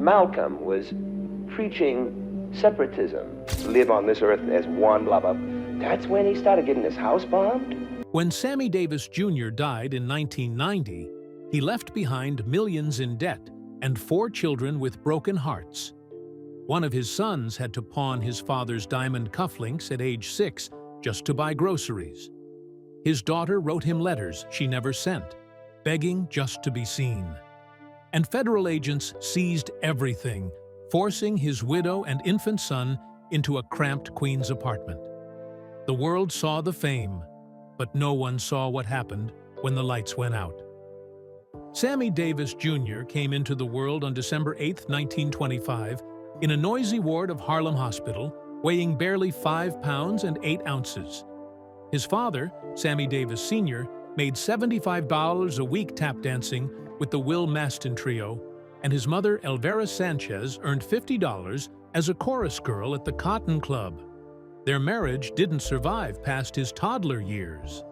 Malcolm was preaching separatism, live on this earth as one, blah, blah. That's when he started getting his house bombed. When Sammy Davis Jr. died in 1990, he left behind millions in debt and 4 children with broken hearts. One of his sons had to pawn his father's diamond cufflinks at age 6 just to buy groceries. His daughter wrote him letters she never sent, begging just to be seen. And federal agents seized everything, forcing his widow and infant son into a cramped Queens apartment. The world saw the fame, but no one saw what happened when the lights went out. Sammy Davis Jr. came into the world on December 8, 1925, in a noisy ward of Harlem Hospital, weighing barely 5 pounds and 8 ounces. His father, Sammy Davis Sr., made $75 a week tap dancing with the Will Maston Trio, and his mother, Elvira Sanchez, earned $50 as a chorus girl at the Cotton Club. Their marriage didn't survive past his toddler years.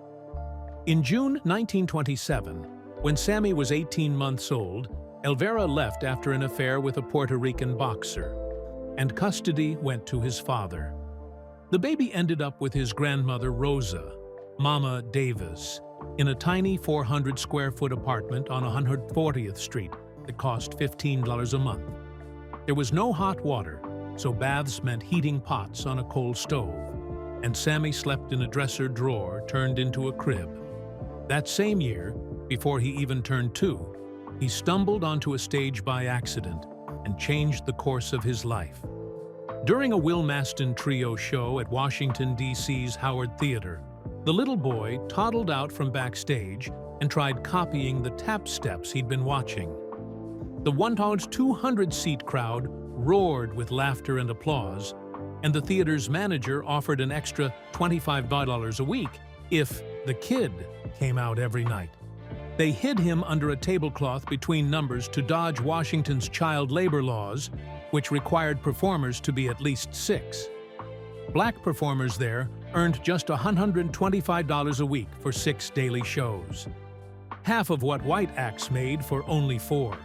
In June 1927, when Sammy was 18 months old, Elvira left after an affair with a Puerto Rican boxer, and custody went to his father. The baby ended up with his grandmother, Rosa, Mama Davis, in a tiny 400-square-foot apartment on 140th Street that cost $15 a month. There was no hot water, so baths meant heating pots on a coal stove, and Sammy slept in a dresser drawer turned into a crib. That same year, before he even turned 2, he stumbled onto a stage by accident and changed the course of his life. During a Will Maston Trio show at Washington, D.C.'s Howard Theater, the little boy toddled out from backstage and tried copying the tap steps he'd been watching. The 1,200-seat crowd roared with laughter and applause, and the theater's manager offered an extra $25 a week if the kid came out every night. They hid him under a tablecloth between numbers to dodge Washington's child labor laws, which required performers to be at least 6. Black performers there earned just $125 a week for 6 daily shows, half of what white acts made for only 4.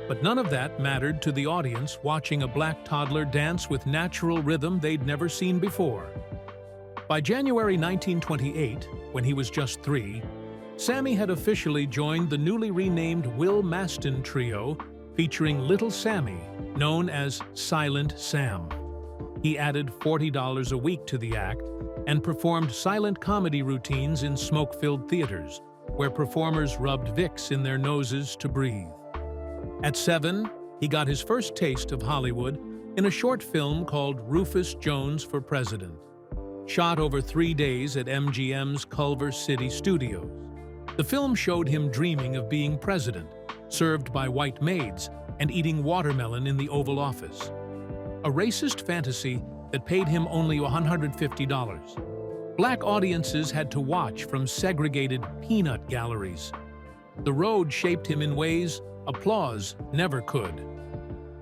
But none of that mattered to the audience watching a black toddler dance with natural rhythm they'd never seen before. By January 1928, when he was just 3, Sammy had officially joined the newly renamed Will Maston Trio, featuring Little Sammy, known as Silent Sam. He added $40 a week to the act and performed silent comedy routines in smoke-filled theaters, where performers rubbed Vicks in their noses to breathe. At 7, he got his first taste of Hollywood in a short film called Rufus Jones for President, shot over 3 days at MGM's Culver City Studios. The film showed him dreaming of being president, served by white maids, and eating watermelon in the Oval Office. A racist fantasy that paid him only $150. Black audiences had to watch from segregated peanut galleries. The road shaped him in ways applause never could.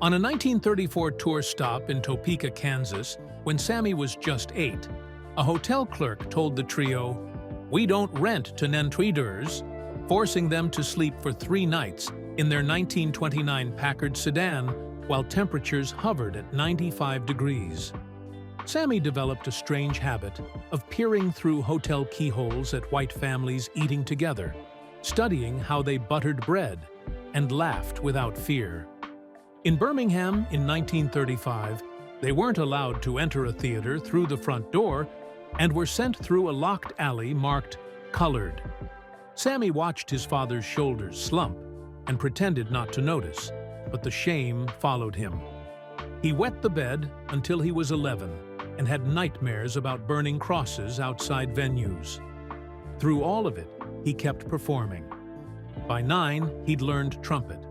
On a 1934 tour stop in Topeka, Kansas, when Sammy was just 8, a hotel clerk told the trio, "We don't rent to non-tweeders," forcing them to sleep for 3 nights in their 1929 Packard sedan while temperatures hovered at 95 degrees. Sammy developed a strange habit of peering through hotel keyholes at white families eating together, studying how they buttered bread, and laughed without fear. In Birmingham in 1935, they weren't allowed to enter a theater through the front door and were sent through a locked alley marked "Colored." Sammy watched his father's shoulders slump and pretended not to notice, but the shame followed him. He wet the bed until he was 11 and had nightmares about burning crosses outside venues. Through all of it, he kept performing. By 9, he'd learned trumpet,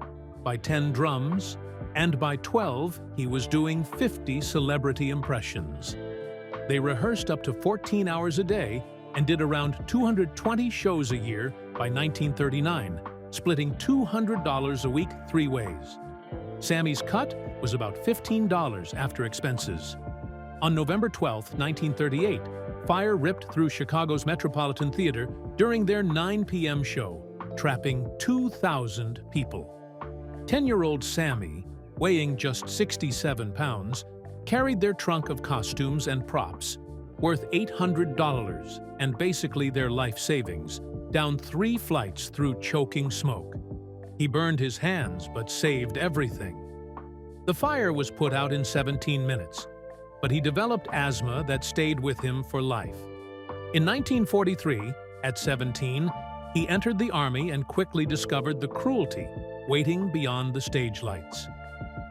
by 10 drums, and by 12, he was doing 50 celebrity impressions. They rehearsed up to 14 hours a day and did around 220 shows a year by 1939, splitting $200 a week 3 ways. Sammy's cut was about $15 after expenses. On November 12, 1938, fire ripped through Chicago's Metropolitan Theater during their 9 p.m. show, trapping 2,000 people. 10-year-old Sammy, weighing just 67 pounds, carried their trunk of costumes and props, worth $800 and basically their life savings, down 3 flights through choking smoke. He burned his hands but saved everything. The fire was put out in 17 minutes, but he developed asthma that stayed with him for life. In 1943, at 17, he entered the Army and quickly discovered the cruelty waiting beyond the stage lights.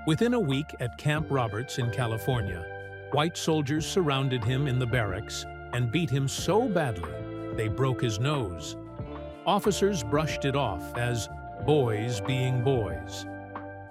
Within a week at Camp Roberts in California, white soldiers surrounded him in the barracks and beat him so badly they broke his nose. Officers brushed it off as boys being boys.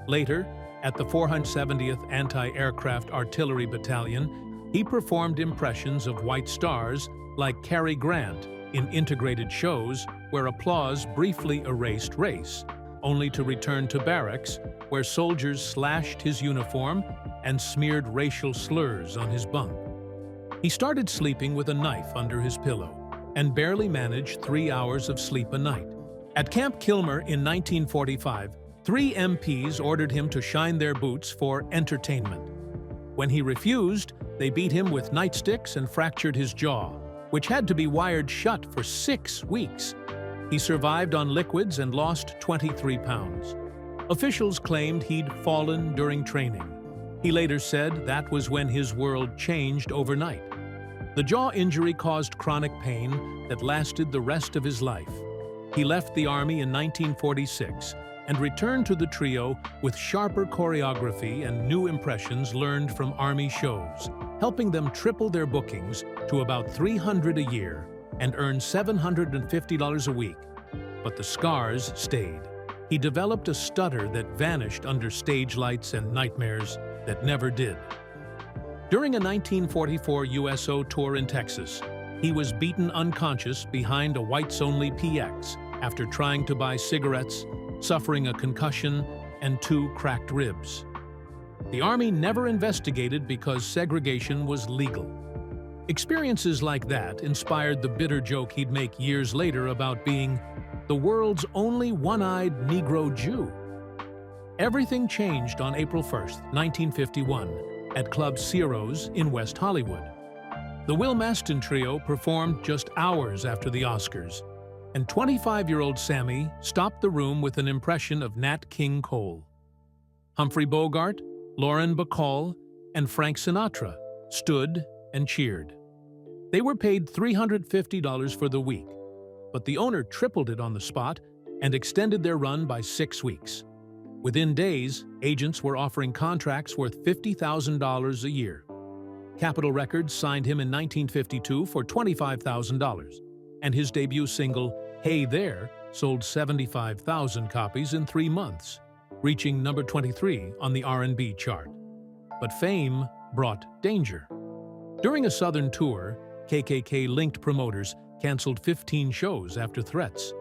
Later, at the 470th Anti-Aircraft Artillery Battalion, he performed impressions of white stars like Cary Grant in integrated shows where applause briefly erased race, only to return to barracks where soldiers slashed his uniform and smeared racial slurs on his bunk. He started sleeping with a knife under his pillow and barely managed 3 hours of sleep a night. At Camp Kilmer in 1945, 3 MPs ordered him to shine their boots for entertainment. When he refused, they beat him with nightsticks and fractured his jaw, which had to be wired shut for 6 weeks. He survived on liquids and lost 23 pounds. Officials claimed he'd fallen during training. He later said that was when his world changed overnight. The jaw injury caused chronic pain that lasted the rest of his life. He left the Army in 1946 and returned to the trio with sharper choreography and new impressions learned from Army shows, helping them triple their bookings to about $300 a year and earn $750 a week. But the scars stayed. He developed a stutter that vanished under stage lights and nightmares that never did. During a 1944 USO tour in Texas, he was beaten unconscious behind a whites-only PX after trying to buy cigarettes, suffering a concussion, and 2 cracked ribs. The Army never investigated because segregation was legal. Experiences like that inspired the bitter joke he'd make years later about being the world's only one-eyed Negro Jew. Everything changed on April 1st, 1951, at Club Ciro's in West Hollywood. The Will Maston Trio performed just hours after the Oscars, and 25-year-old Sammy stopped the room with an impression of Nat King Cole. Humphrey Bogart, Lauren Bacall, and Frank Sinatra stood and cheered. They were paid $350 for the week, but the owner tripled it on the spot and extended their run by 6 weeks. Within days, agents were offering contracts worth $50,000 a year. Capitol Records signed him in 1952 for $25,000, and his debut single, Hey There, sold 75,000 copies in 3 months, reaching number 23 on the R&B chart. But fame brought danger. During a Southern tour, KKK-linked promoters canceled 15 shows after threats.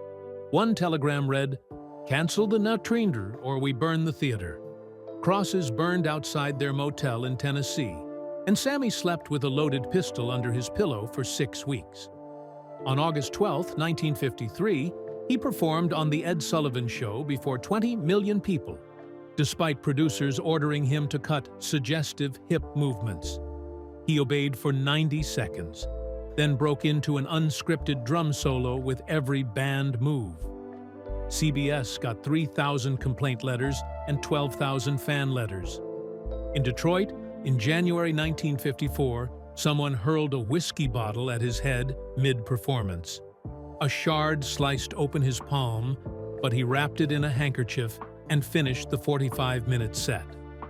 One telegram read, "Cancel the Nutrinder or we burn the theater." Crosses burned outside their motel in Tennessee, and Sammy slept with a loaded pistol under his pillow for 6 weeks. On August 12, 1953, he performed on The Ed Sullivan Show before 20 million people, despite producers ordering him to cut suggestive hip movements. He obeyed for 90 seconds, then broke into an unscripted drum solo with every band move. CBS got 3,000 complaint letters and 12,000 fan letters. In Detroit, in January 1954, someone hurled a whiskey bottle at his head mid-performance. A shard sliced open his palm, but he wrapped it in a handkerchief and finished the 45-minute set.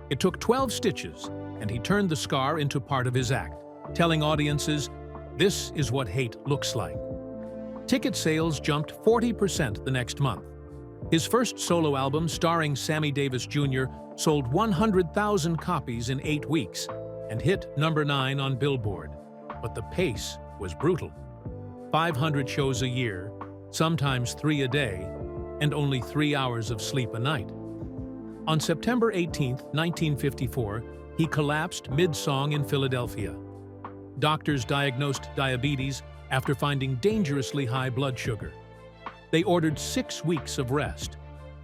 It took 12 stitches, and he turned the scar into part of his act, telling audiences, "This is what hate looks like." Ticket sales jumped 40% the next month. His first solo album, starring Sammy Davis Jr., sold 100,000 copies in 8 weeks and hit number 9 on Billboard. But the pace was brutal. 500 shows a year, sometimes 3 a day, and only 3 hours of sleep a night. On September 18, 1954, he collapsed mid-song in Philadelphia. Doctors diagnosed diabetes after finding dangerously high blood sugar. They ordered 6 weeks of rest,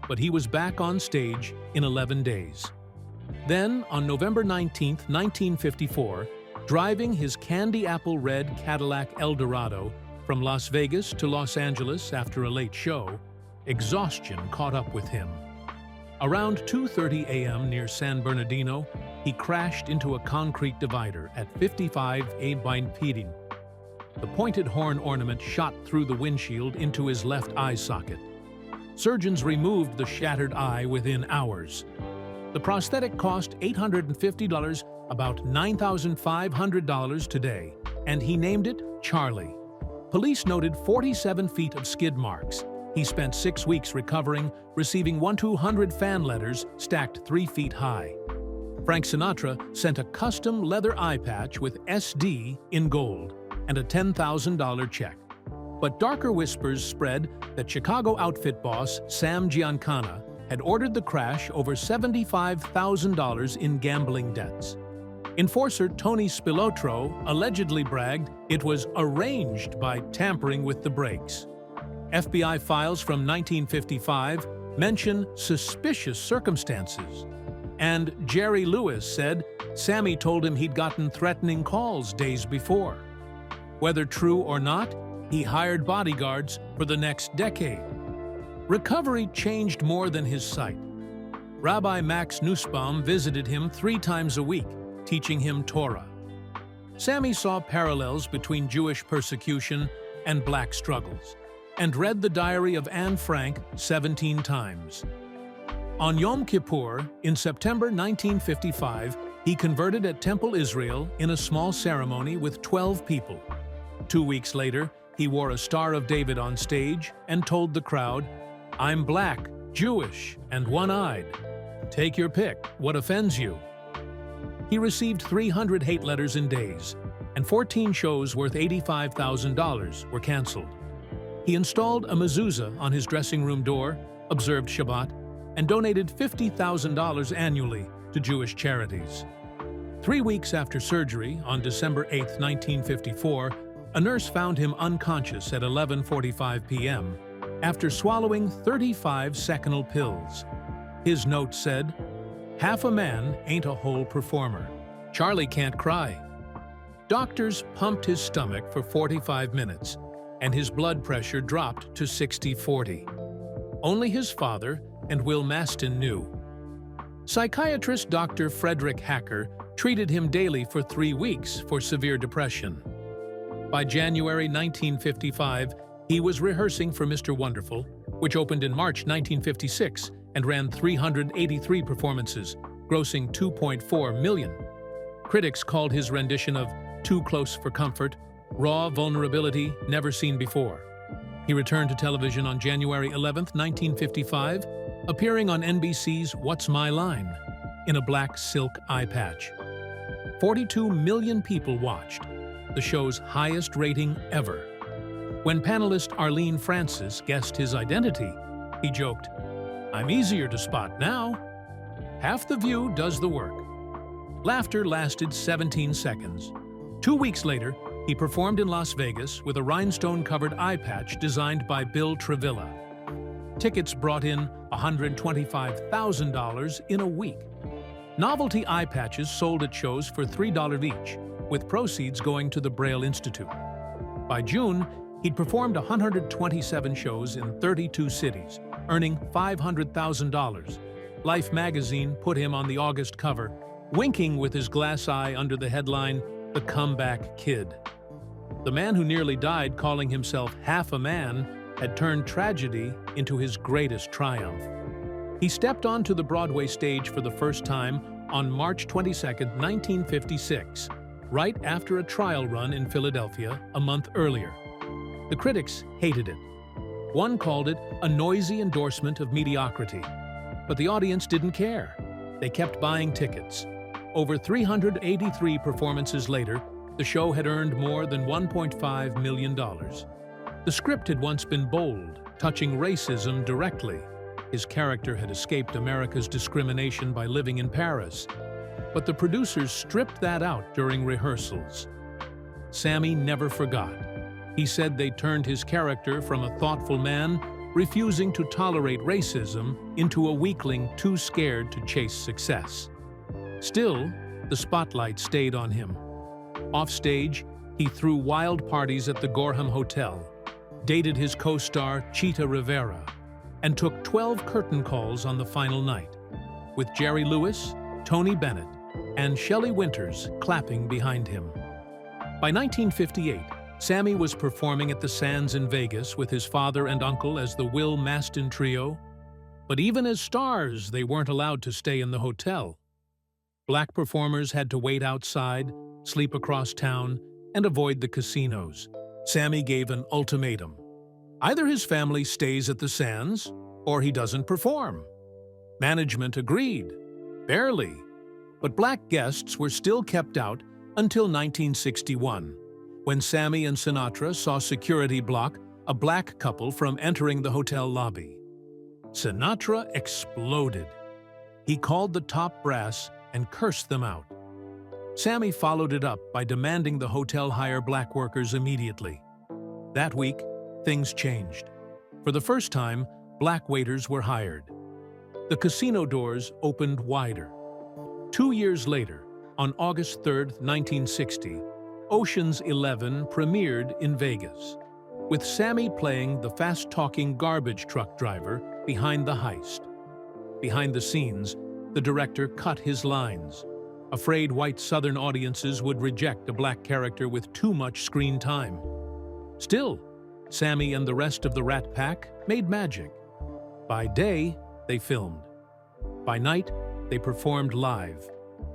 but he was back on stage in 11 days. Then, on November 19, 1954, driving his candy apple red Cadillac Eldorado from Las Vegas to Los Angeles after a late show, exhaustion caught up with him. Around 2:30 a.m. near San Bernardino, he crashed into a concrete divider at 55 Abein Peding. The pointed horn ornament shot through the windshield into his left eye socket. Surgeons removed the shattered eye within hours. The prosthetic cost $850, about $9,500 today, and he named it Charlie. Police noted 47 feet of skid marks. He spent 6 weeks recovering, receiving 1-200 fan letters stacked 3 feet high. Frank Sinatra sent a custom leather eye patch with SD in gold and a $10,000 check. But darker whispers spread that Chicago outfit boss Sam Giancana had ordered the crash over $75,000 in gambling debts. Enforcer Tony Spilotro allegedly bragged it was arranged by tampering with the brakes. FBI files from 1955 mention suspicious circumstances. And Jerry Lewis said Sammy told him he'd gotten threatening calls days before. Whether true or not, he hired bodyguards for the next decade. Recovery changed more than his sight. Rabbi Max Nussbaum visited him 3 times a week, teaching him Torah. Sammy saw parallels between Jewish persecution and black struggles, and read the diary of Anne Frank 17 times. On Yom Kippur, in September 1955, he converted at Temple Israel in a small ceremony with 12 people. 2 weeks later, he wore a Star of David on stage and told the crowd, "I'm black, Jewish, and one-eyed. Take your pick, what offends you?" He received 300 hate letters in days, and 14 shows worth $85,000 were canceled. He installed a mezuzah on his dressing room door, observed Shabbat, and donated $50,000 annually to Jewish charities. 3 weeks after surgery, on December 8, 1954, a nurse found him unconscious at 11:45 p.m. after swallowing 35 Seconal pills. His note said, "Half a man ain't a whole performer. Charlie can't cry." Doctors pumped his stomach for 45 minutes, and his blood pressure dropped to 60/40. Only his father and Will Maston knew. Psychiatrist Dr. Frederick Hacker treated him daily for 3 weeks for severe depression. By January 1955, he was rehearsing for Mr. Wonderful, which opened in March 1956 and ran 383 performances, grossing $2.4 million. Critics called his rendition of Too Close for Comfort raw vulnerability never seen before. He returned to television on January 11, 1955, appearing on NBC's What's My Line in a black silk eye patch. 42 million people watched, the show's highest rating ever. When panelist Arlene Francis guessed his identity, he joked, "I'm easier to spot now. Half the view does the work." Laughter lasted 17 seconds. 2 weeks later, he performed in Las Vegas with a rhinestone-covered eye patch designed by Bill Travilla. Tickets brought in $125,000 in a week. Novelty eye patches sold at shows for $3 each, with proceeds going to the Braille Institute. By June, he'd performed 127 shows in 32 cities, earning $500,000. Life magazine put him on the August cover, winking with his glass eye under the headline, "The Comeback Kid." The man who nearly died calling himself half a man had turned tragedy into his greatest triumph. He stepped onto the Broadway stage for the first time on March 22, 1956, right after a trial run in Philadelphia a month earlier. The critics hated it. One called it a noisy endorsement of mediocrity. But the audience didn't care. They kept buying tickets. Over 383 performances later, the show had earned more than $1.5 million. The script had once been bold, touching racism directly. His character had escaped America's discrimination by living in Paris. But the producers stripped that out during rehearsals. Sammy never forgot. He said they turned his character from a thoughtful man, refusing to tolerate racism, into a weakling too scared to chase success. Still, the spotlight stayed on him. Offstage, he threw wild parties at the Gorham Hotel, dated his co-star Chita Rivera, and took 12 curtain calls on the final night, with Jerry Lewis, Tony Bennett, and Shelley Winters clapping behind him. By 1958, Sammy was performing at the Sands in Vegas with his father and uncle as the Will Mastin Trio, but even as stars, they weren't allowed to stay in the hotel. Black performers had to wait outside, sleep across town, and avoid the casinos. Sammy gave an ultimatum. Either his family stays at the Sands, or he doesn't perform. Management agreed. Barely. But black guests were still kept out until 1961, when Sammy and Sinatra saw security block a black couple from entering the hotel lobby. Sinatra exploded. He called the top brass and cursed them out. Sammy followed it up by demanding the hotel hire black workers immediately. That week, things changed. For the first time, black waiters were hired. The casino doors opened wider. 2 years later, on August 3, 1960, Ocean's 11 premiered in Vegas, with Sammy playing the fast-talking garbage truck driver behind the heist. Behind the scenes, the director cut his lines, afraid white Southern audiences would reject a black character with too much screen time. Still, Sammy and the rest of the Rat Pack made magic. By day, they filmed. By night, they performed live.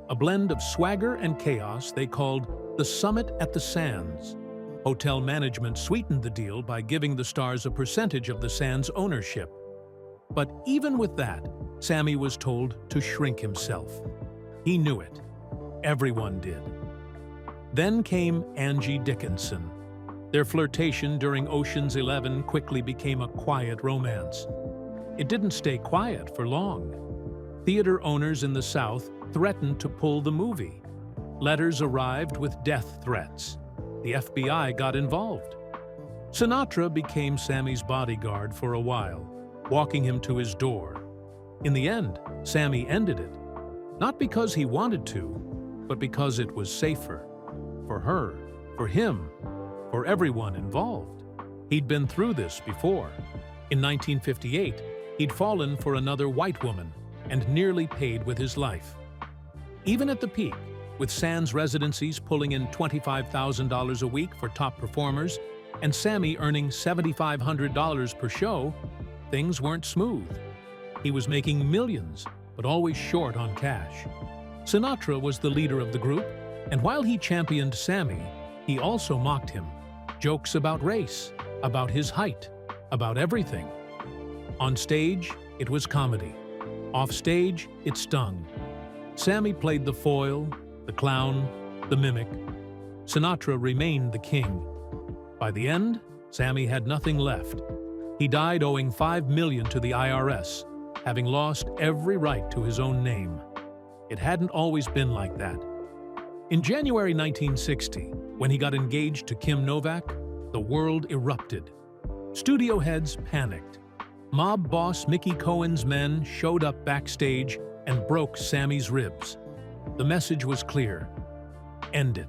A blend of swagger and chaos they called the Summit at the Sands. Hotel management sweetened the deal by giving the stars a percentage of the Sands' ownership. But even with that, Sammy was told to shrink himself. He knew it. Everyone did. Then came Angie Dickinson. Their flirtation during Ocean's 11 quickly became a quiet romance. It didn't stay quiet for long. Theater owners in the South threatened to pull the movie. Letters arrived with death threats. The FBI got involved. Sinatra became Sammy's bodyguard for a while, walking him to his door. In the end, Sammy ended it. Not because he wanted to, but because it was safer. For her, for him, for everyone involved. He'd been through this before. In 1958, he'd fallen for another white woman and nearly paid with his life. Even at the peak, with Sands residencies pulling in $25,000 a week for top performers and Sammy earning $7,500 per show, things weren't smooth. He was making millions, but always short on cash. Sinatra was the leader of the group, and while he championed Sammy, he also mocked him. Jokes about race, about his height, about everything. On stage, it was comedy. Off stage, it stung. Sammy played the foil, the clown, the mimic. Sinatra remained the king. By the end, Sammy had nothing left. He died owing $5 million to the IRS, having lost every right to his own name. It hadn't always been like that. In January 1960, when he got engaged to Kim Novak, the world erupted. Studio heads panicked. Mob boss Mickey Cohen's men showed up backstage and broke Sammy's ribs. The message was clear. End it.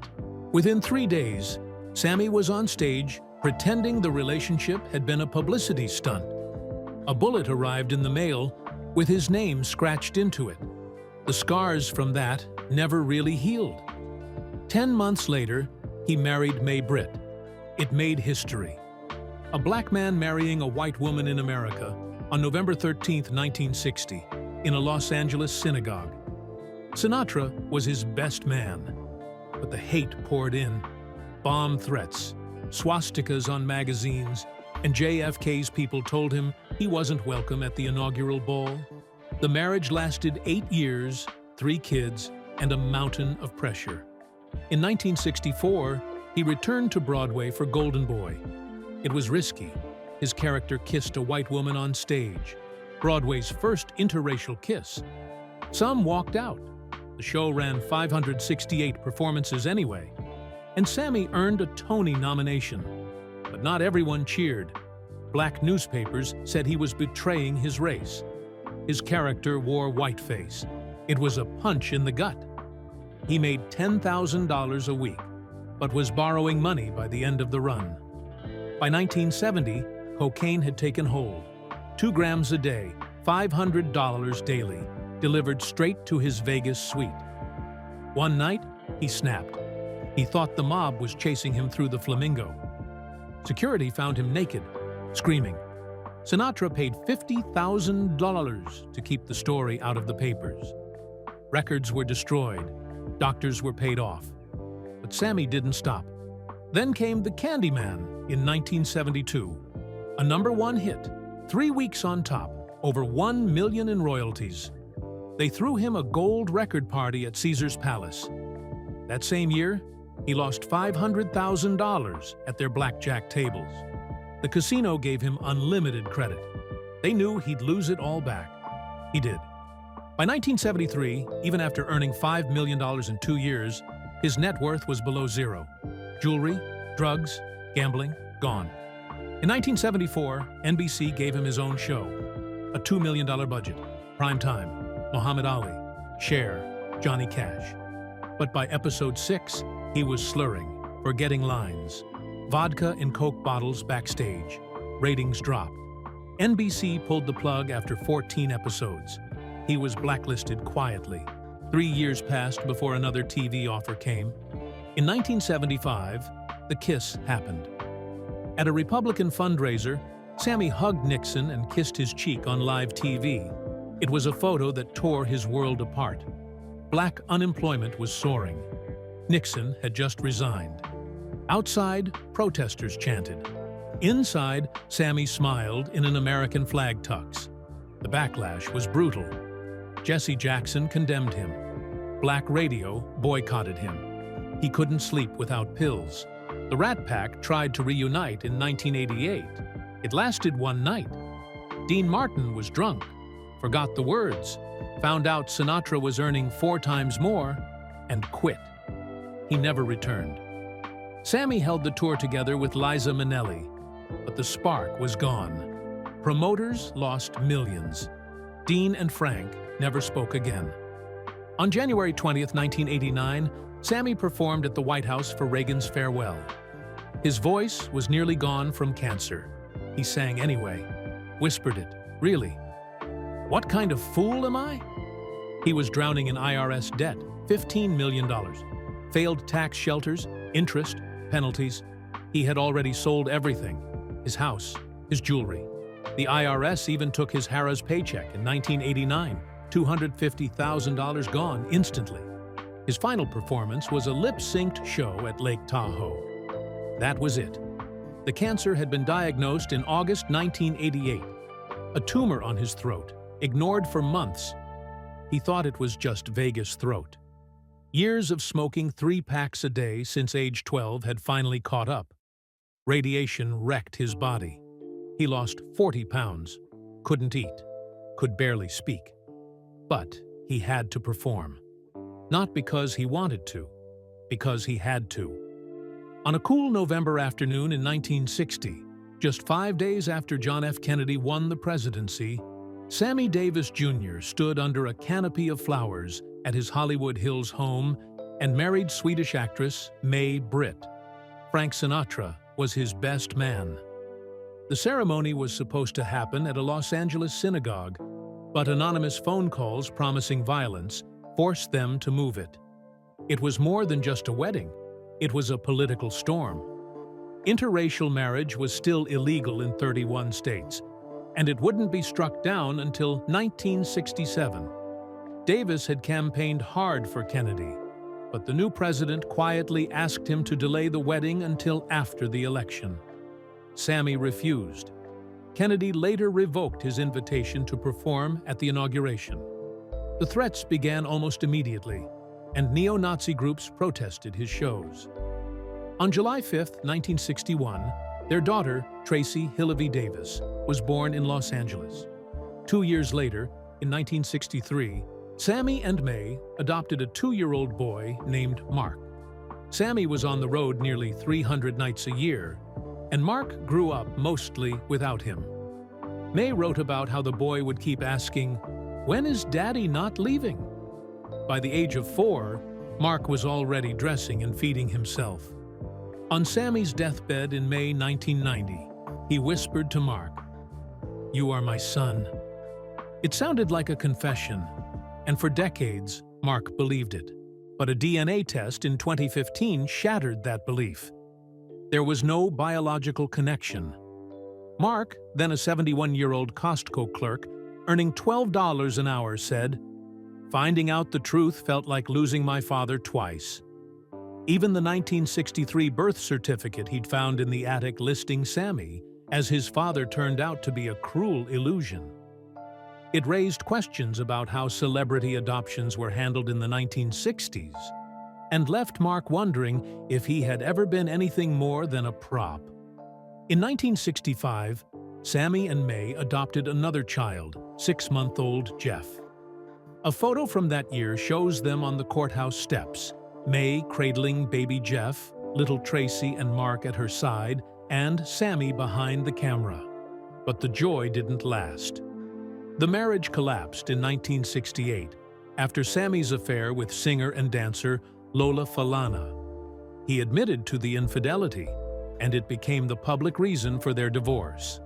Within 3 days, Sammy was on stage pretending the relationship had been a publicity stunt. A bullet arrived in the mail with his name scratched into it. The scars from that never really healed. 10 months later, he married May Britt. It made history. A black man marrying a white woman in America on November 13, 1960, in a Los Angeles synagogue. Sinatra was his best man, but the hate poured in. Bomb threats, swastikas on magazines, and JFK's people told him he wasn't welcome at the inaugural ball. The marriage lasted 8 years, 3 kids, and a mountain of pressure. In 1964, he returned to Broadway for Golden Boy. It was risky. His character kissed a white woman on stage, Broadway's first interracial kiss. Some walked out. The show ran 568 performances anyway, and Sammy earned a Tony nomination. But not everyone cheered. Black newspapers said he was betraying his race. His character wore whiteface. It was a punch in the gut. He made $10,000 a week, but was borrowing money by the end of the run. By 1970, cocaine had taken hold. 2 grams a day, $500 daily, delivered straight to his Vegas suite. One night, he snapped. He thought the mob was chasing him through the Flamingo. Security found him naked, screaming. Sinatra paid $50,000 to keep the story out of the papers. Records were destroyed. Doctors were paid off. But Sammy didn't stop. Then came The Candyman in 1972. A #1 hit, 3 weeks on top, over $1 million in royalties. They threw him a gold record party at Caesar's Palace. That same year, he lost $500,000 at their blackjack tables. The casino gave him unlimited credit. They knew he'd lose it all back. He did. By 1973, even after earning $5 million in 2 years, his net worth was below zero. Jewelry, drugs, gambling, gone. In 1974, NBC gave him his own show. A $2 million budget, prime time, Muhammad Ali, Cher, Johnny Cash. But by episode 6, he was slurring, forgetting lines. Vodka in Coke bottles backstage. Ratings dropped. NBC pulled the plug after 14 episodes. He was blacklisted quietly. 3 years passed before another TV offer came. In 1975, the kiss happened. At a Republican fundraiser, Sammy hugged Nixon and kissed his cheek on live TV. It was a photo that tore his world apart. Black unemployment was soaring. Nixon had just resigned. Outside, protesters chanted. Inside, Sammy smiled in an American flag tux. The backlash was brutal. Jesse Jackson condemned him. Black radio boycotted him. He couldn't sleep without pills. The Rat Pack tried to reunite in 1988. It lasted one night. Dean Martin was drunk, forgot the words, found out Sinatra was earning 4 times more, and quit. He never returned. Sammy held the tour together with Liza Minnelli, but the spark was gone. Promoters lost millions. Dean and Frank never spoke again. On January 20th, 1989, Sammy performed at the White House for Reagan's farewell. His voice was nearly gone from cancer. He sang anyway, whispered it, really. What kind of fool am I? He was drowning in IRS debt, $15 million. Failed tax shelters, interest, penalties. He had already sold everything. His house, his jewelry. The IRS even took his Harrah's paycheck in 1989, $250,000 gone instantly. His final performance was a lip-synced show at Lake Tahoe. That was it. The cancer had been diagnosed in August 1988. A tumor on his throat, ignored for months. He thought it was just Vegas throat. Years of smoking 3 packs a day since age 12 had finally caught up. Radiation wrecked his body. He lost 40 pounds, couldn't eat, could barely speak. But he had to perform. Not because he wanted to, because he had to. On a cool November afternoon in 1960, just 5 days after John F. Kennedy won the presidency, Sammy Davis Jr. stood under a canopy of flowers at his Hollywood Hills home and married Swedish actress May Britt. Frank Sinatra was his best man. The ceremony was supposed to happen at a Los Angeles synagogue, but anonymous phone calls promising violence forced them to move it. It was more than just a wedding. It was a political storm. Interracial marriage was still illegal in 31 states, and it wouldn't be struck down until 1967. Davis had campaigned hard for Kennedy, but the new president quietly asked him to delay the wedding until after the election. Sammy refused. Kennedy later revoked his invitation to perform at the inauguration. The threats began almost immediately, and neo-Nazi groups protested his shows. On July 5, 1961, their daughter, Tracy Hillevy Davis, was born in Los Angeles. 2 years later, in 1963, Sammy and May adopted a 2-year-old boy named Mark. Sammy was on the road nearly 300 nights a year, and Mark grew up mostly without him. May wrote about how the boy would keep asking, "When is Daddy not leaving?" By the age of 4, Mark was already dressing and feeding himself. On Sammy's deathbed in May 1990, he whispered to Mark, "You are my son." It sounded like a confession, and for decades, Mark believed it. But a DNA test in 2015 shattered that belief. There was no biological connection. Mark, then a 71-year-old Costco clerk, earning $12 an hour, said, "Finding out the truth felt like losing my father twice." Even the 1963 birth certificate he'd found in the attic listing Sammy as his father turned out to be a cruel illusion. It raised questions about how celebrity adoptions were handled in the 1960s and left Mark wondering if he had ever been anything more than a prop. In 1965, Sammy and May adopted another child, 6-month-old Jeff. A photo from that year shows them on the courthouse steps, May cradling baby Jeff, little Tracy and Mark at her side, and Sammy behind the camera. But the joy didn't last. The marriage collapsed in 1968 after Sammy's affair with singer and dancer Lola Falana. He admitted to the infidelity, and it became the public reason for their divorce.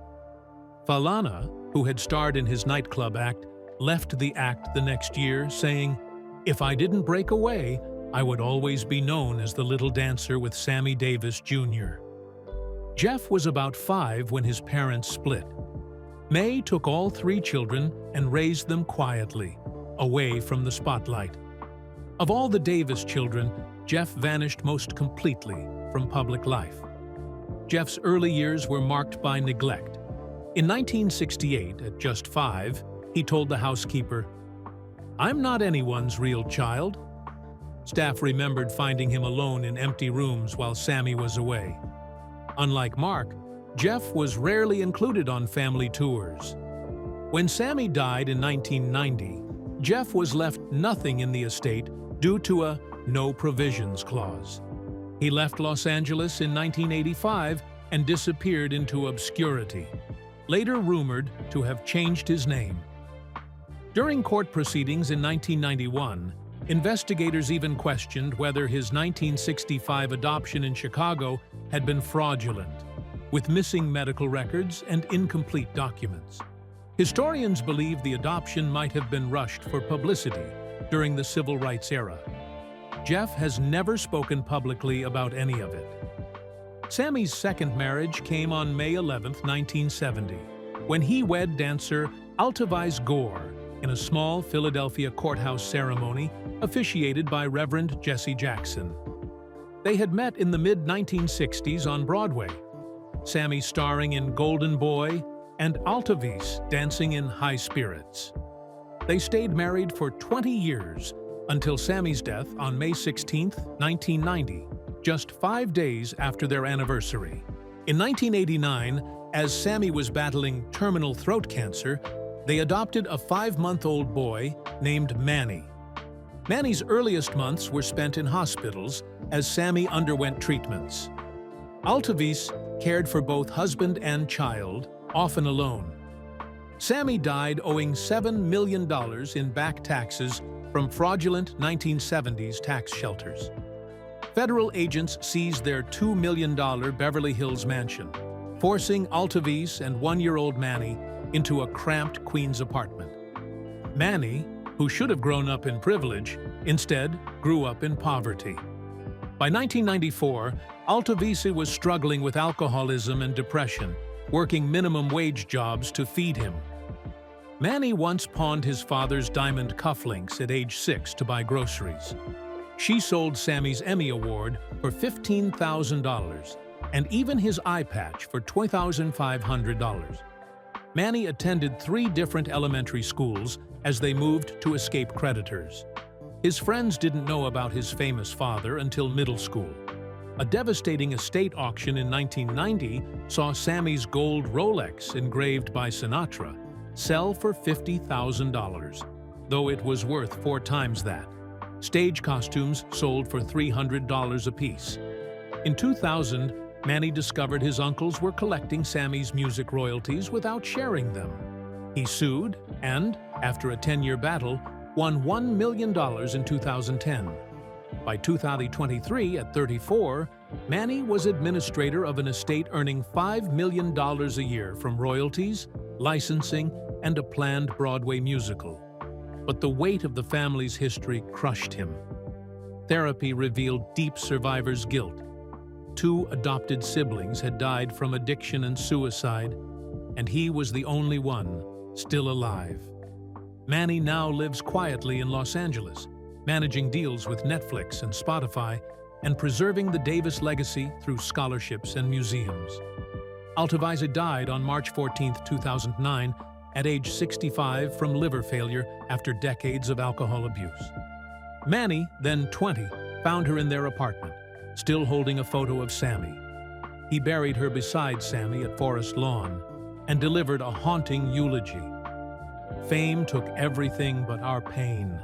Falana, who had starred in his nightclub act, left the act the next year, saying, "If I didn't break away, I would always be known as the little dancer with Sammy Davis Jr." Jeff was about 5 when his parents split. May took all 3 children and raised them quietly, away from the spotlight. Of all the Davis children, Jeff vanished most completely from public life. Jeff's early years were marked by neglect. In 1968, at just 5, he told the housekeeper, "I'm not anyone's real child." Staff remembered finding him alone in empty rooms while Sammy was away. Unlike Mark, Jeff was rarely included on family tours. When Sammy died in 1990, Jeff was left nothing in the estate due to a no provisions clause. He left Los Angeles in 1985 and disappeared into obscurity, later rumored to have changed his name. During court proceedings in 1991, investigators even questioned whether his 1965 adoption in Chicago had been fraudulent, with missing medical records and incomplete documents. Historians believe the adoption might have been rushed for publicity during the civil rights era. Jeff has never spoken publicly about any of it. Sammy's second marriage came on May 11, 1970, when he wed dancer Altavice Gore in a small Philadelphia courthouse ceremony officiated by Reverend Jesse Jackson. They had met in the mid-1960s on Broadway, Sammy starring in Golden Boy and Altavice dancing in High Spirits. They stayed married for 20 years until Sammy's death on May 16, 1990, just 5 days after their anniversary. In 1989, as Sammy was battling terminal throat cancer, they adopted a 5-month-old boy named Manny. Manny's earliest months were spent in hospitals as Sammy underwent treatments. Altavice cared for both husband and child, often alone. Sammy died owing $7 million in back taxes from fraudulent 1970s tax shelters. Federal agents seized their $2 million Beverly Hills mansion, forcing Altavice and 1-year-old Manny into a cramped Queens apartment. Manny, who should have grown up in privilege, instead grew up in poverty. By 1994, Altavice was struggling with alcoholism and depression, working minimum wage jobs to feed him. Manny once pawned his father's diamond cufflinks at age 6 to buy groceries. She sold Sammy's Emmy Award for $15,000 and even his eye patch for $2,500. Manny attended 3 different elementary schools as they moved to escape creditors. His friends didn't know about his famous father until middle school. A devastating estate auction in 1990 saw Sammy's gold Rolex engraved by Sinatra sell for $50,000, though it was worth 4 times that. Stage costumes sold for $300 apiece. In 2000, Manny discovered his uncles were collecting Sammy's music royalties without sharing them. He sued and, after a 10-year battle, won $1 million in 2010. By 2023, at 34, Manny was administrator of an estate earning $5 million a year from royalties, licensing, and a planned Broadway musical. But the weight of the family's history crushed him. Therapy revealed deep survivor's guilt. 2 adopted siblings had died from addiction and suicide, and he was the only one still alive. Manny now lives quietly in Los Angeles, managing deals with Netflix and Spotify, and preserving the Davis legacy through scholarships and museums. Altaviza died on March 14, 2009, at age 65 from liver failure after decades of alcohol abuse. Manny, then 20, found her in their apartment, still holding a photo of Sammy. He buried her beside Sammy at Forest Lawn and delivered a haunting eulogy. Fame took everything but our pain.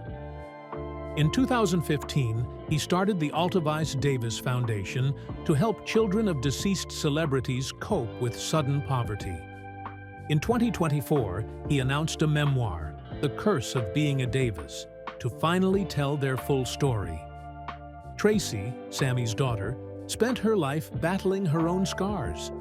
In 2015, he started the Altaviza Davis Foundation to help children of deceased celebrities cope with sudden poverty. In 2024, he announced a memoir, The Curse of Being a Davis, to finally tell their full story. Tracy, Sammy's daughter, spent her life battling her own scars.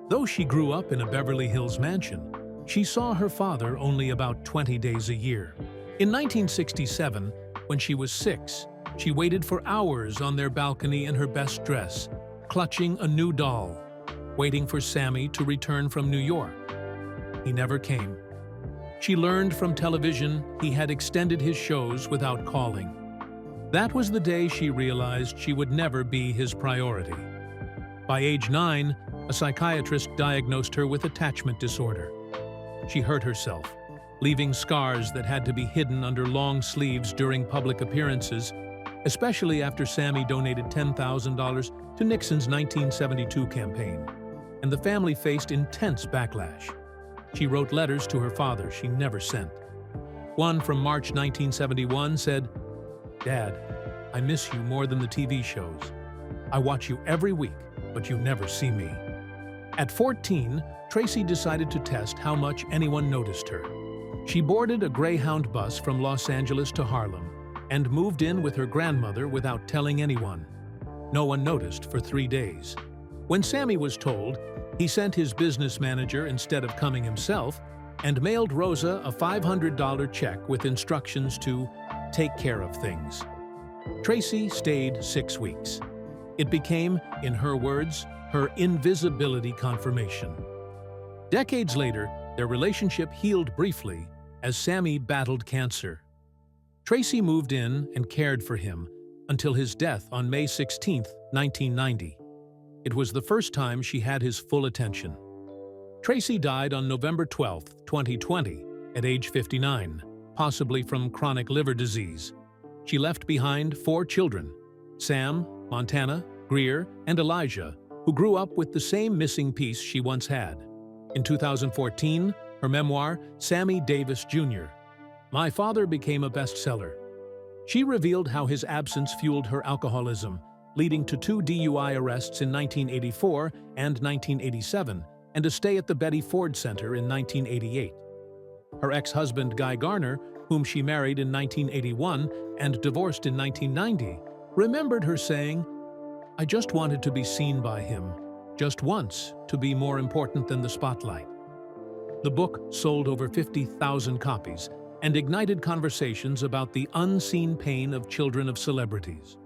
Though she grew up in a Beverly Hills mansion, she saw her father only about 20 days a year. In 1967, when she was 6, she waited for hours on their balcony in her best dress, clutching a new doll, waiting for Sammy to return from New York. He never came. She learned from television he had extended his shows without calling. That was the day she realized she would never be his priority. By age 9, a psychiatrist diagnosed her with attachment disorder. She hurt herself, leaving scars that had to be hidden under long sleeves during public appearances, especially after Sammy donated $10,000 to Nixon's 1972 campaign, and the family faced intense backlash. She wrote letters to her father she never sent. One from March 1971 said, "Dad, I miss you more than the TV shows. I watch you every week, but you never see me." At 14, Tracy decided to test how much anyone noticed her. She boarded a Greyhound bus from Los Angeles to Harlem and moved in with her grandmother without telling anyone. No one noticed for 3 days. When Sammy was told, he sent his business manager instead of coming himself and mailed Rosa a $500 check with instructions to take care of things. Tracy stayed 6 weeks. It became, in her words, her invisibility confirmation. Decades later, their relationship healed briefly as Sammy battled cancer. Tracy moved in and cared for him until his death on May 16, 1990. It was the first time she had his full attention. Tracy died on November 12, 2020, at age 59, possibly from chronic liver disease. She left behind 4 children, Sam, Montana, Greer, and Elijah, who grew up with the same missing piece she once had. In 2014, her memoir, Sammy Davis Jr., My Father, became a bestseller. She revealed how his absence fueled her alcoholism, leading to 2 DUI arrests in 1984 and 1987, and a stay at the Betty Ford Center in 1988. Her ex-husband, Guy Garner, whom she married in 1981 and divorced in 1990, remembered her saying, "I just wanted to be seen by him, just once, to be more important than the spotlight." The book sold over 50,000 copies and ignited conversations about the unseen pain of children of celebrities.